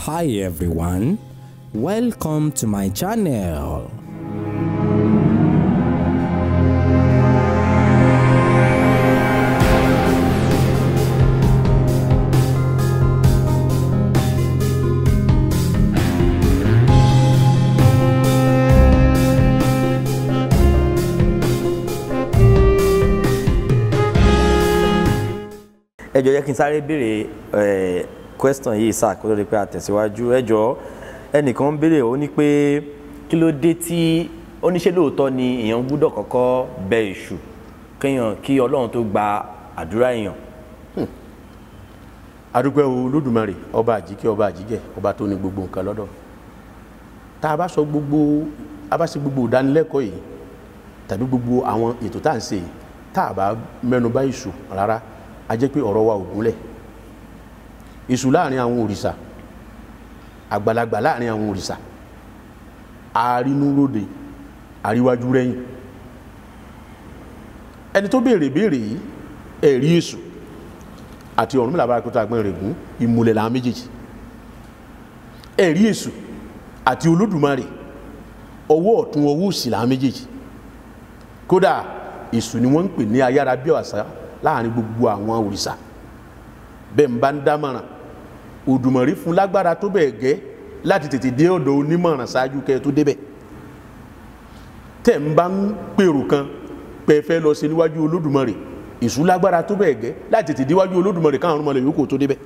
Hi everyone, welcome to my channel. Ẹ jọ̀ọ́ jẹ́ kí n sáré béèrè question yìí sá kó tó di pé a tẹ̀síwájú. Ẹ jọ̀ọ́ ẹnìkan ń béèrè ó ní pé kí ló dé tí ó ní ṣé lóòótọ́ ni èèyàn gbúdọ̀ kọ́kọ́ bẹ èṣù kí Ọlọ́run tó gba àdúrà èèyàn. Adúpẹ́ Olódùmarè ọba àjíkẹ́ ọba àjíkẹ́ ọba tó ní gbogbo nǹkan lọ́dọ̀. Tá a bá ṣe gbogbo ìdánilẹ́kọ̀ọ́ yìí tàbí gbogbo àwọn ètò tá à ń ṣe tá a bá mẹ́nu bà èṣù rárá a jẹ́ pé ọ̀rọ̀ wa ò gúnlẹ̀. Èṣù láàrin àwọn òrìṣà, àgbàlagbà láàrin àwọn òrìṣà, àrínúróde àríwájú rẹ́yìn. Ẹni tó béèrè yìí ẹ̀rí èṣù àti Ọ̀rúnmìlà Bárakúta Àgbọnrẹ̀gún ìmùlẹ̀ làwọn méjèèjì. Ẹ̀rí èṣù àti Olódùmarè ọwọ́ ọ̀tún ọwọ́ òsì làwọn méjèèjì. Kódà èṣù ni wọ́n ń pè ní ayára bí àṣá láàrin gbogbo àwọn òrìṣà. Bẹ́ẹ̀ ń bá ń dámọ̀ràn Òdùmarè fún lágbára tó bẹ́ẹ̀ gẹ́ láti tètè dé ọ̀dọ̀ onímọ̀ràn ṣáájú kẹ́ tó débẹ̀. Tẹ́ ń bá ń pèrò kan pé fẹ́ lọ sí níwájú Olódùmarè èṣù lágbára tó bẹ́ẹ̀ gẹ́ láti tètè déwájú Olódùmarè káwọn ọmọ rẹ̀ yòókù tó débẹ̀.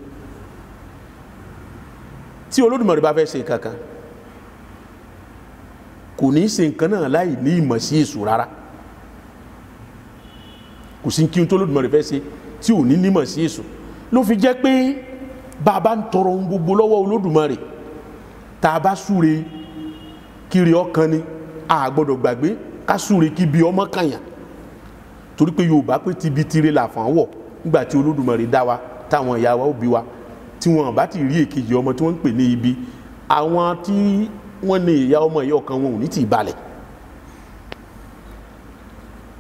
Tí Olódùmarè bá fẹ́ ṣe kankan kò ní í ṣe nǹkan náà láì ní ìmọ̀ sí èṣù rárá. Kò sí kí n tó Olódùmarè fẹ́ ṣe tí ò ní nímọ̀ sí èṣù. Ló fi jẹ́ pé bàbá ń tọrọ ohun gbogbo lọ́wọ́ Olódùmarè tá a bá súre kiri ọkàn ni a gbọ́dọ̀ gbàgbé ká súre kí bí ọmọ kànyàn. Torí pé Yorùbá pé tibi tire làfàn wọ̀ nígbà tí Olódùmarè dá wa táwọn ìyá wa ó bí wa tí wọn bá ti rí èkejì ọmọ tí wọ́n ń pè ní ibi àwọn tí wọ́n ní ìyá ọmọ ìyá ọkàn wọn ò ní tì í balẹ̀.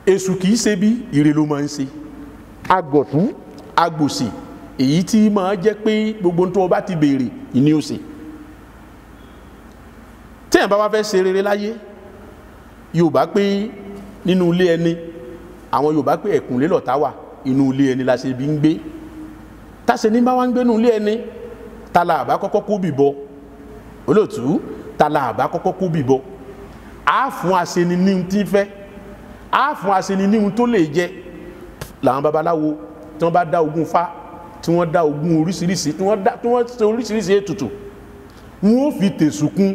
Èṣù kìí ṣe bí ire ló máa ń ṣe agọ̀tún agbòsì èyí tí máa jẹ́ pé gbogbo tó bá ti béèrè ìní ó ṣe. Téèyàn bá wá fẹ́ ṣe rere láyé Yorùbá pé nínú ilé ẹni àwọn Yorùbá pé ẹ̀kúnlé lọ̀tá wà inú ilé ẹni la ṣe bí ń gbé. Táṣe ní bá wá ń gbé nínú ilé ẹni ta la àbá kọ́kọ́ kó bìbọ olóòtú ta la àbá kọ́kọ́ kó bìbọ á fún aṣeni ní ohun tí ń fẹ́ á fún aṣeni ní ohun tó lè jẹ. Làwọn babaláwo tí wọ́n bá dá ogún fá tí wọ́n dá ogún oríṣiríṣi tí wọ́n ṣe oríṣiríṣi ètùtù wọ́n ó fi tèṣùkún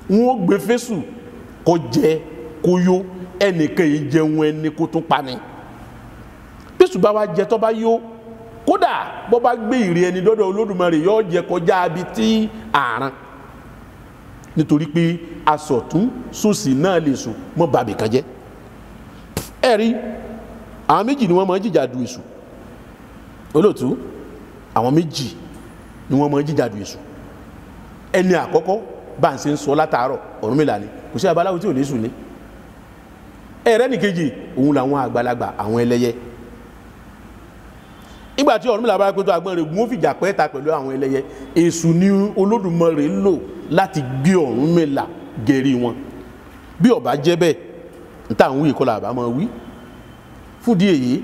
wọ́n ó gbé fésù kó jẹ kó yó ẹnìkan yìí jẹun ẹni kó tún pani. Bẹ́sù bá wá jẹ tó bá yó kódà bó bá gbé ìrì ẹni dọ́dọ̀ Olódùmarè yóò jẹ kọjá abi tí àrán. Nítorí pé asọ̀tún sòsì náà lè sùn mọ́ bàbí kan jẹ́. Ẹ̀rí àwọn méjì ni wọ́n máa ń jìjàdù èṣù olóòtú àwọn méjì ni wọ́n máa ń jìjàdù èṣù. Ẹni àkọ́kọ́ bá ń ṣe ń sọ látàárọ̀ Ọ̀rúnmìlà ni kò sí abaláwo tí ò ní sùn ní. Ẹ̀rẹ́ nìkejì òun làwọn àgbàlagbà àwọn ẹlẹ́yẹ. Nígbà tí Ọ̀rúnmìlà Bárakúta Àgbọnrẹ̀gún ó fìjà pẹ́ta pẹ̀lú àwọn ẹlẹ́yẹ èṣù ni Olódùmarè lò láti gbé Ọ̀rúnmìlà gẹ̀rí wọn. Bí ó bá jẹ́ bẹ́ẹ̀ n ta ń wí kọ́ làbá máa wí. Fún díẹ̀ yìí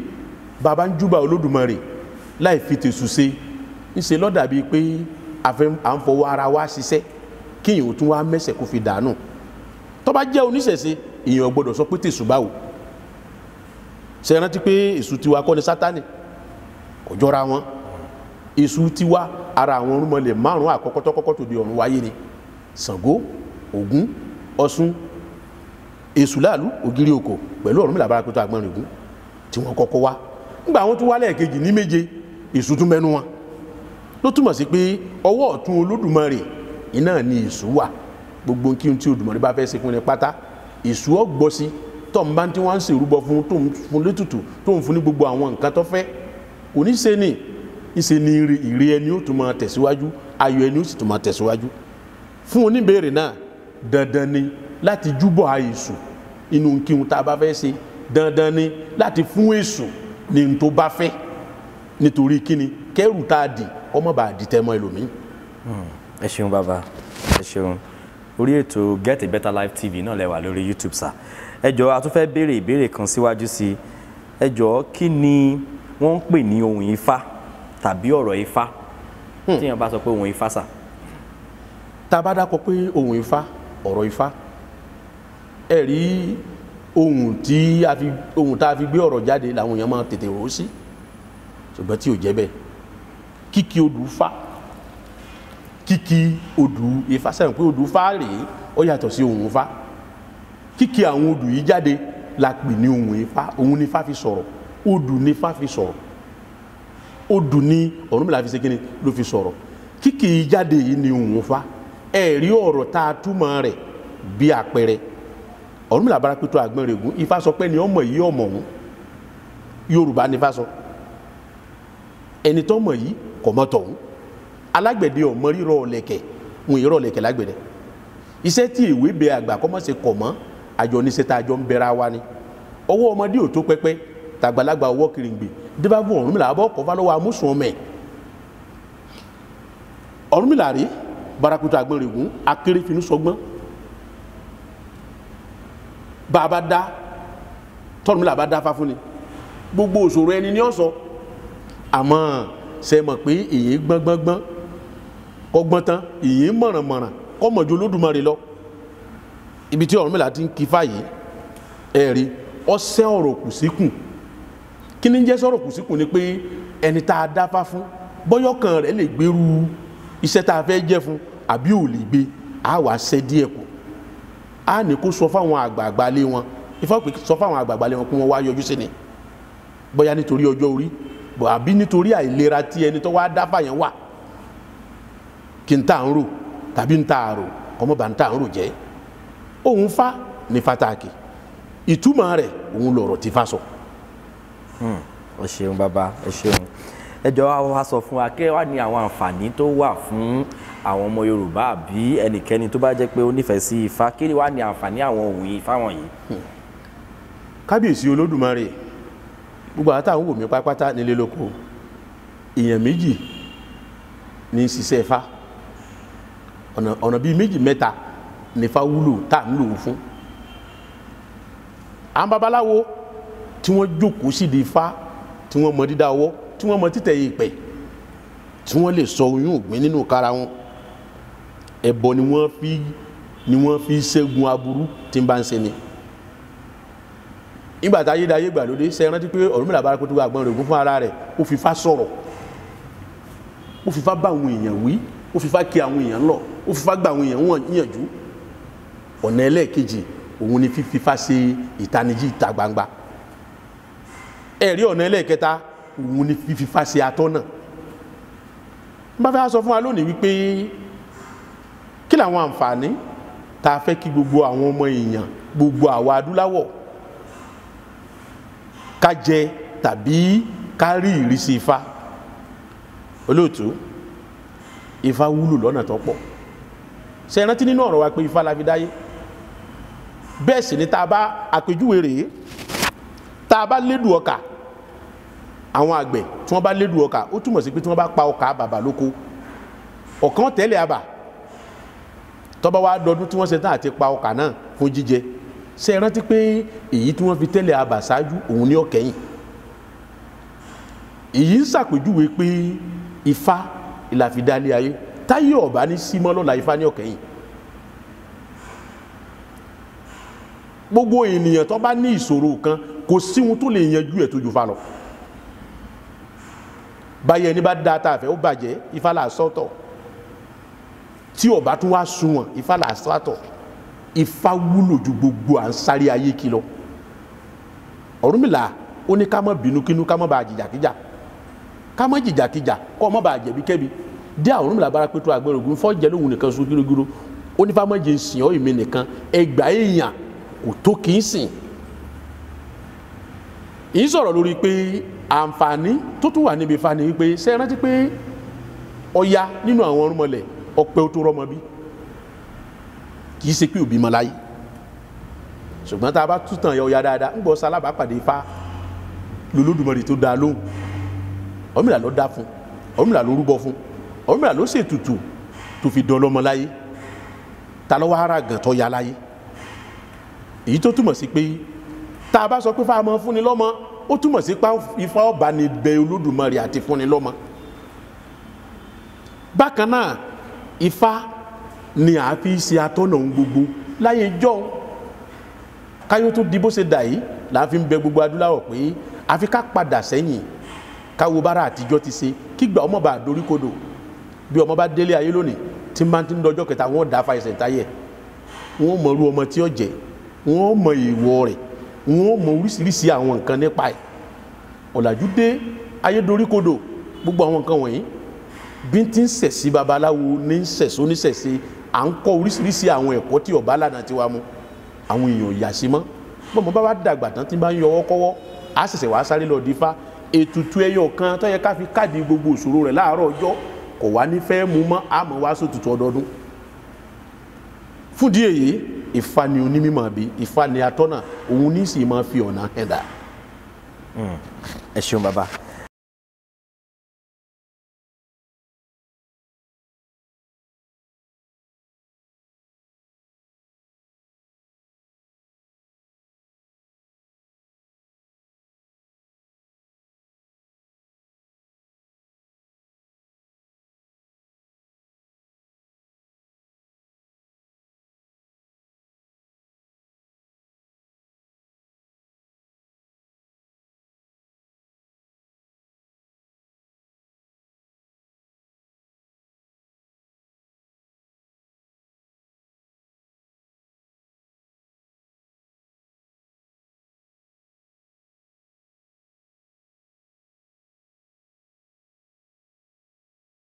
bàbá ń júbà Olódùmarè láì fi tèṣù ṣe ń ṣe lọ́dà bíi pé à ń fọwọ́ ara wa ṣiṣẹ́ kí èèyàn tún wá mẹ́sẹ̀ kó fi dànù. Tó bá jẹ́ oníṣẹ̀ṣe èèyàn gbọ́dọ̀ sọ pé tèṣù báwo. Ṣé rántí pé èṣù tiwa kọ́ ni Sátánì kò jọra wọn. Èṣù tiwa ara àwọn orúnmọlẹ̀ márùn-ún àkọ́kọ́ tó kọ́kọ́ tó di ọ̀run wáyé ni Ṣàngó, Ògún, Ọ̀ṣun, Èṣù láàlú ògiri òkò pẹ̀lú Ọ̀rúnmìlà Bárakúta Àgbọnrẹ̀gún tí wọ́n kọ́kọ́ wá. Nígbà wọn tún wá lẹ́ẹ̀kejì ní méje èṣù tún mẹ́nu wọn. Ló túmọ̀ sí pé ọwọ́ ọ̀tún Olódùmarè iná ni èṣù wà. Gbogbo kí n tí Olódùmarè bá fẹ́ ṣe fún ni pátá èṣù ọgbọ́ sí tọ́m bá tí wọ́n ń ṣèrúbọ fún tó ń fún létùtù tó ń fún ní gbogbo àwọn nǹkan tó fẹ́ kò ní ṣe ní ìṣe ni ìrè ẹni ó tún máa tẹ̀síwájú ayọ̀ ẹni ó sì tún máa tẹ̀síwájú. Fún oníbèrè náà dandan ni láti júbọ̀ èṣù inú kí n tá a bá fẹ́ ṣe dandan ni láti fún èṣù ní n tó bá fẹ́ nítorí kíni kẹ́rù tá a dì ọmọ bá di tẹ́mọ́ ẹlòmíì. ẹ ṣeun bàbá, ẹ ṣeun. Orí ètò Get a Better Life TV náà lẹ wà lórí YouTube sir. Ẹ jọ̀ọ́ a tún fẹ́ béèrè ìbéèrè kan síwájú sí. Ẹ jọ̀ọ́ kí ni wọ́n ń pè ní ohun Ifá tàbí ọ̀rọ̀ Ifá? Tí èèyàn bá sọ pé ohun Ifá sà. Tá a bá dákọ pé ohun Ifá, ọ̀rọ̀ Ifá, ẹ rí ohun tá a fi gbé ọ̀rọ̀ jáde làwọn èèyàn máa tètè rò ó sí, ṣùgbọ́n tí ò jẹ́ bẹ́ẹ̀. Kíkí odù Fá, kíkí odù Ifá, sẹ́yìn pé odù Fá rèé ó yàtọ̀ sí ohun Ifá. Kíkí àwọn odù yìí jáde la pè ní ohun Ifá. Ohun ni Ifá fi sọ̀rọ̀, odù ni Ifá fi sọ̀rọ̀, odù ni Ọ̀rúnmìlà fi ṣe kíni ló fi sọ̀rọ̀. Kíkí yìí jáde yìí ni ohun Ifá. Ẹ rí ọ̀rọ̀ tá a túmọ̀ rẹ̀ bí àpẹẹrẹ. Ọ̀rúnmìlà Bárápẹ̀tù Àgbọnrẹ̀gún, Ifá sọ pé ni ọmọ yìí ọmọ òun. Yorùbá ni Ifá sọ. Ẹni tó mọ̀ yìí kò mọ̀ tọ̀hún. Alágbẹ̀dẹ ọmọ rírọ̀ ọ̀lẹ̀kẹ̀, wọn ìrọ̀ ọ̀lẹ̀kẹ̀ lágbẹ̀dẹ. Iṣẹ́ tí ìwé bẹ àgbà kọ́ mọ́ ṣe kọ̀ mọ́, àjọ ní sẹ́ta àjọ ń bẹ̀rẹ̀ wa ni. Ọwọ́ ọmọdé ò tó pẹ́pẹ́, tàgbàlagbà ọwọ́ kìrìǹgbè. Débàbù Ọ̀rúnmìlà abọ́ kọ́fà lọ́wọ́ amúsùn ọmọ ẹ̀. Ọ̀rúnmìlà rí Bárápẹ̀tù Àgbọnrẹ̀gún akéré finú sọgbọ́n. Bàbá dá tọ́rùmìlà bá dá fá fún ni. Gbogbo òṣòro ẹni ní ọ̀sọ̀. Àmọ́ ṣe mọ̀ pé èyí gbọ́ngbọ́ngbọ́n kọ́gbọ́n tán, èyí mọ̀rànmọ̀ràn kọ́ mọ̀jú Olódùmarè lọ. Ibi tí Ọ̀rúnmìlà ti ń kí fáyé ẹ̀rí ọ̀sẹ̀ ọ̀rọ̀ kù síkùn. Kí ni jẹ́ sọ̀rọ̀ kù síkùn ni pé ẹni tá a dá fá fún bọ́yọ̀kan rẹ̀ lè gbèrú iṣẹ́ tá a fẹ́ jẹ́ fún àbí ò lè gbé, a wà ṣẹ́ díẹ̀ kù. A ní kó sọ fáwọn àgbààgbà lé wọn, Ifá pé sọ fáwọn àgbààgbà lé wọn kó wọn wá yọjú sí ni. Bóyá nítorí ọjọ́ orí bọ̀ àbí nítorí àìlera tí ẹni tó wá dáfà yẹn wà, kí n tà ń rò tàbí ń tà rò kọ́mọ́bà ń tà ń rò jẹ́. Ohun Fá ní pàtàkì, ìtumọ̀ rẹ̀ òun lọ̀rọ̀ tí Fá sọ. Ẹ ṣeun bàbá, ẹ ṣeun. Ẹ jọ̀ọ́ wá sọ fún wa kí wá ní àwọn àǹfààní tó wà fún àwọn ọmọ Yorùbá àbí ẹnikẹ́ni tó bá jẹ́ pé ó nífẹ̀ẹ́ sí Ifá, kí wá ní àǹfààní àwọn ohun Ifá wọ̀nyí? Kábíyèsí Olódùmarè, gbogbo àtàwọn wò mí pátápátá nílé lóko, èèyàn méjì ní ṣiṣẹ́ Ifá. Ọ̀nà bíi méjì mẹ́ta ní Ifá wúlò tá à ń lò fún. Àwọn babaláwo tí wọ́n jókòó sídìí Ifá, tí wọ́n mọ dídá ọwọ́, tí wọ́n mọ títẹ̀ ìpẹ́, tí wọ́n lè sọ oyún ògbìn nínú kára wọn. Ẹbọ ni wọ́n fi ṣẹ́gun aburú tí ń bá ń ṣe ni. Nígbà tá ayédáyé gbàlódé, ṣe rántí pé Ọ̀rúnmìlà Bárápẹ̀tù Àgbọnrẹ̀gún fún ara rẹ̀ ó fi Ifá sọ̀rọ̀, ó fi Ifá bá àwọn èèyàn wí, ó fi Ifá kí àwọn èèyàn lọ, ó fi Ifá gba àwọn èèyàn wọ́n yànjú. Ọ̀nà ẹlẹ́ẹ̀kejì òun ni fífi Ifá ṣe ìtanijí ìta gbangba. Ẹ̀rí ọ̀nà ẹlẹ́ẹ̀kẹta òun ni fífi Ifá ṣe atọ́nà. N bá fẹ́ sọ fún wa lónìí wípé kí làwọn àǹfààní tá a fẹ́ kí gbogbo àwọn ọmọ èèyàn, gbogbo àwa adúláwọ̀ ká jẹ tàbí ká rí ìrísí Ifá. Olóòtú, Ifá wúlò lọ́nà tó pọ̀. Ṣé rántí nínú ọ̀rọ̀ wa pé Ifá la fi dáyé? Bẹ́ẹ̀ sì ni tá a bá àpèjúwe rèé, tá a bá lédùn ọkà, àwọn àgbẹ̀ tí wọ́n bá lédùn ọkà, ó túmọ̀ sí pé tí wọ́n bá pa ọkà bàbà lóko, ọ̀kan tẹ́lẹ̀ àbà tó bá wá dọdún tí wọ́n ṣe tán àti pa ọkà náà fún jíjẹ. Ṣé rántí pé èyí tí wọ́n fi tẹ́lẹ̀ àbà ṣáájú òun ní ọ̀kẹ́yìn. Èyí ń ṣàpèjúwe pé Ifá ìlà fi dálé ayé, táyé ọ̀bá ní símọ́ lọ́la Ifá ní ọ̀kẹ́yìn. Gbogbo ènìyàn tó bá ní ìṣòro kan kò sí ohun tó lè yanjú ẹ̀ tó ju Ifá lọ. Báyẹ̀ ní bá dá tàfẹ́ ó bàjẹ́, Ifá là sọ́tọ̀. Tí ọ̀bá tún wá sunwọ̀n, Ifá là sọ́tọ̀. Ifá wúlò ju gbogbo à ń sáré ayé kí lọ. Ọ̀rúnmìlà ó ní ká má bínú kínú, ká má bá jìjàkíjà, ká má jìjàkíjà kọ́ má bá jẹ̀bi kẹ́bi. Dé Ọ̀rúnmìlà Bárápẹ̀tù Àgbọnrẹ̀gún fọ́ jẹ́ lóhun nìkan sún gírógíró. Ó ní Ifá má jẹ́ sìn ọ́ ìmí nìkan, ẹgbàá èèyàn kò tó kì í sìn. Èyí sọ̀rọ̀ lórí pé àǹfààní tó tún wà níbi Ifá ni wípé ṣé rántí pé Ọya nínú àwọn ọ̀rúnmọlẹ̀ ọpẹ́ ó tó rọ́mọ bí, kì í ṣe pé òbí mọ láyé. Ṣùgbọ́n tá a bá tún tàn Ọya dáadáa, ń gbọ́ sálábàápàdé Ifá lolódùmarè tó dá lóhùn. Ọ̀rúnmìlà ló dá fún, Ọ̀rúnmìlà ló rúbọ fún, Ọ̀rúnmìlà ló ṣètùtù tó fi dọlọ́mọ láyé ta ló wá ara gàn tó ya láyé èyí tó túmọ̀ sí pé tá a bá sọ pé Ifá máa fúnni lọ́mọ ó túmọ̀ sí pé Ifá ọba ni bẹ Olódùmarè àti fúnni lọ́mọ bákan náà Ifá ni a fi ṣe atọ́nà ohun gbogbo láyé jọ́un káyọ̀ tó di bó ṣe dà yìí là fi ń bẹ gbogbo adúláwọ̀ pé àfi ká padà sẹ́yìn káwo bára àtijọ́ ti ṣe kígbà ọmọ bá dorí kodò bí ọmọ bá délé ayé lónìí tí máa ti ń dọjọ́ kẹta wọn dá fa ẹsẹ̀ táyẹ̀ wọn mọ irú ọmọ tí ó jẹ wọn mọ ìwọ rẹ̀ wọn mọ oríṣiríṣi àwọn nǹkan nípa ẹ̀ ọ̀làjú dé ayé dorí kodò gbogbo àwọn nǹkan wọ̀nyí bí n ti ń ṣẹ̀sí babaláwo ní ṣẹ̀só ní ṣẹ̀ṣe à ń kọ́ oríṣiríṣi àwọn ẹ̀kọ́ tí ọ̀bá lànà tiwa mu àwọn èèyàn yà sí mọ́ bọ́mọ bá wá dàgbà tán tí bá ń yọwọ́ kọ́wọ́ á ṣẹ̀ṣẹ̀ wá sáré lọ dífá ètùtù ẹyọ kan tó yẹ ká fi káàdì gbogbo ìṣòro rẹ̀ láàárọ̀ ọjọ́ kò wá ní fẹ́ mú mọ́ àmọ́ wá sótùtù ọdọọdún fún díẹ̀ yìí Ifá ni onímọ̀ bí Ifá ni atọ́nà òun ní sì máa fi ọ̀nà ẹ̀dá. ẹ ṣeun bàbá.